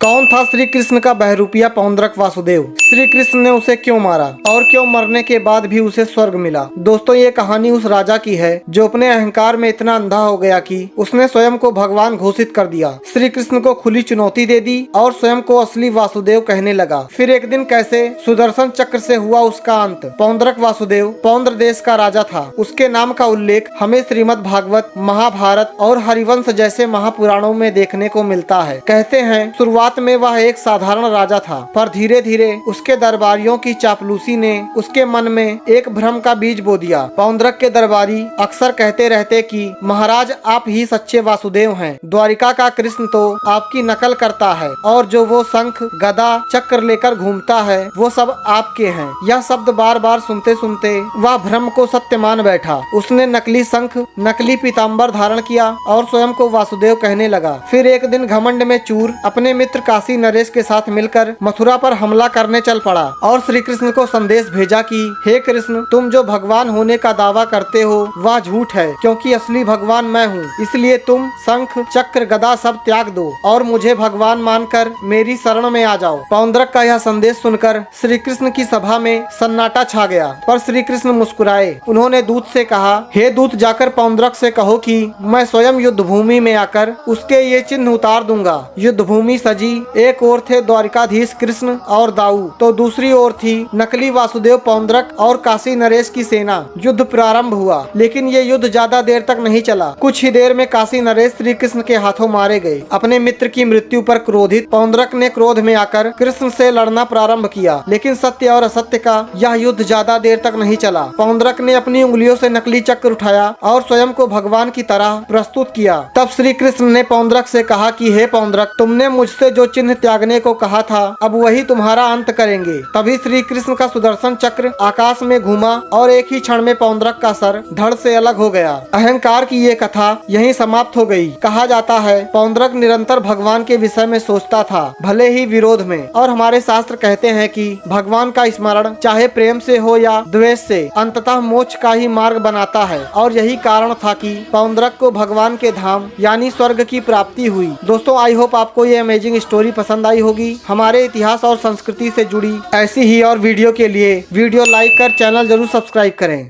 कौन था श्री कृष्ण का बहरूपिया पौंड्रक वासुदेव? श्री कृष्ण ने उसे क्यों मारा और क्यों मरने के बाद भी उसे स्वर्ग मिला? दोस्तों, ये कहानी उस राजा की है जो अपने अहंकार में इतना अंधा हो गया कि उसने स्वयं को भगवान घोषित कर दिया, श्री कृष्ण को खुली चुनौती दे दी और स्वयं को असली वासुदेव कहने लगा। फिर एक दिन कैसे सुदर्शन चक्र से हुआ उसका अंत। पौंड्रक वासुदेव पौंड्र देश का राजा था। उसके नाम का उल्लेख हमें श्रीमद् भागवत, महाभारत और हरिवंश जैसे महापुराणों में देखने को मिलता है। कहते हैं शुरुआत में वह एक साधारण राजा था, पर धीरे धीरे उसके दरबारियों की चापलूसी ने उसके मन में एक भ्रम का बीज बो दिया। पौंड्रक के दरबारी अक्सर कहते रहते कि महाराज, आप ही सच्चे वासुदेव हैं। द्वारिका का कृष्ण तो आपकी नकल करता है और जो वो शंख, गदा, चक्र लेकर घूमता है वो सब आपके हैं। यह शब्द बार बार सुनते सुनते वह भ्रम को सत्य मान बैठा। उसने नकली शंख, नकली पीताम्बर धारण किया और स्वयं को वासुदेव कहने लगा। फिर एक दिन घमंड में चूर अपने मित्र काशी नरेश के साथ मिलकर मथुरा पर हमला करने चल पड़ा और श्री कृष्ण को संदेश भेजा कि हे कृष्ण, तुम जो भगवान होने का दावा करते हो वह झूठ है, क्योंकि असली भगवान मैं हूँ। इसलिए तुम शंख, चक्र, गदा सब त्याग दो और मुझे भगवान मानकर मेरी शरण में आ जाओ। पौंड्रक का यह संदेश सुनकर श्री कृष्ण की सभा में सन्नाटा छा गया, पर श्री कृष्ण मुस्कुराए। उन्होंने दूत से कहा, हे दूत, जाकर पौंड्रक से कहो कि मैं स्वयं युद्ध भूमि में आकर उसके ये चिन्ह उतार दूंगा। युद्ध भूमि सजी, एक ओर थे द्वारिकाधीश कृष्ण और दाऊ, तो दूसरी ओर थी नकली वासुदेव पौंड्रक और काशी नरेश की सेना। युद्ध प्रारंभ हुआ, लेकिन ये युद्ध ज्यादा देर तक नहीं चला। कुछ ही देर में काशी नरेश श्री कृष्ण के हाथों मारे गए। अपने मित्र की मृत्यु पर क्रोधित पौंड्रक ने क्रोध में आकर कृष्ण से लड़ना प्रारंभ किया, लेकिन सत्य और असत्य का यह युद्ध ज्यादा देर तक नहीं चला। पौंड्रक ने अपनी उंगलियों से नकली चक्र उठाया और स्वयं को भगवान की तरह प्रस्तुत किया। तब श्री कृष्ण ने पौंड्रक से कहा कि हे पौंड्रक, तुमने मुझसे जो चिन्ह त्यागने को कहा था, अब वही तुम्हारा अंत करेंगे। तभी श्री कृष्ण का सुदर्शन चक्र आकाश में घूमा और एक ही क्षण में पौंड्रक का सर धड़ से अलग हो गया। अहंकार की ये कथा यहीं समाप्त हो गई। कहा जाता है पौंड्रक निरंतर भगवान के विषय में सोचता था, भले ही विरोध में। और हमारे शास्त्र कहते हैं कि भगवान का स्मरण चाहे प्रेम से हो या द्वेष से, अंततः मोक्ष का ही मार्ग बनाता है। और यही कारण था कि पौंड्रक को भगवान के धाम यानी स्वर्ग की प्राप्ति हुई। दोस्तों, आई होप आपको ये अमेजिंग स्टोरी पसंद आई होगी। हमारे इतिहास और संस्कृति से जुड़ी ऐसी ही और वीडियो के लिए वीडियो लाइक कर चैनल जरूर सब्सक्राइब करें।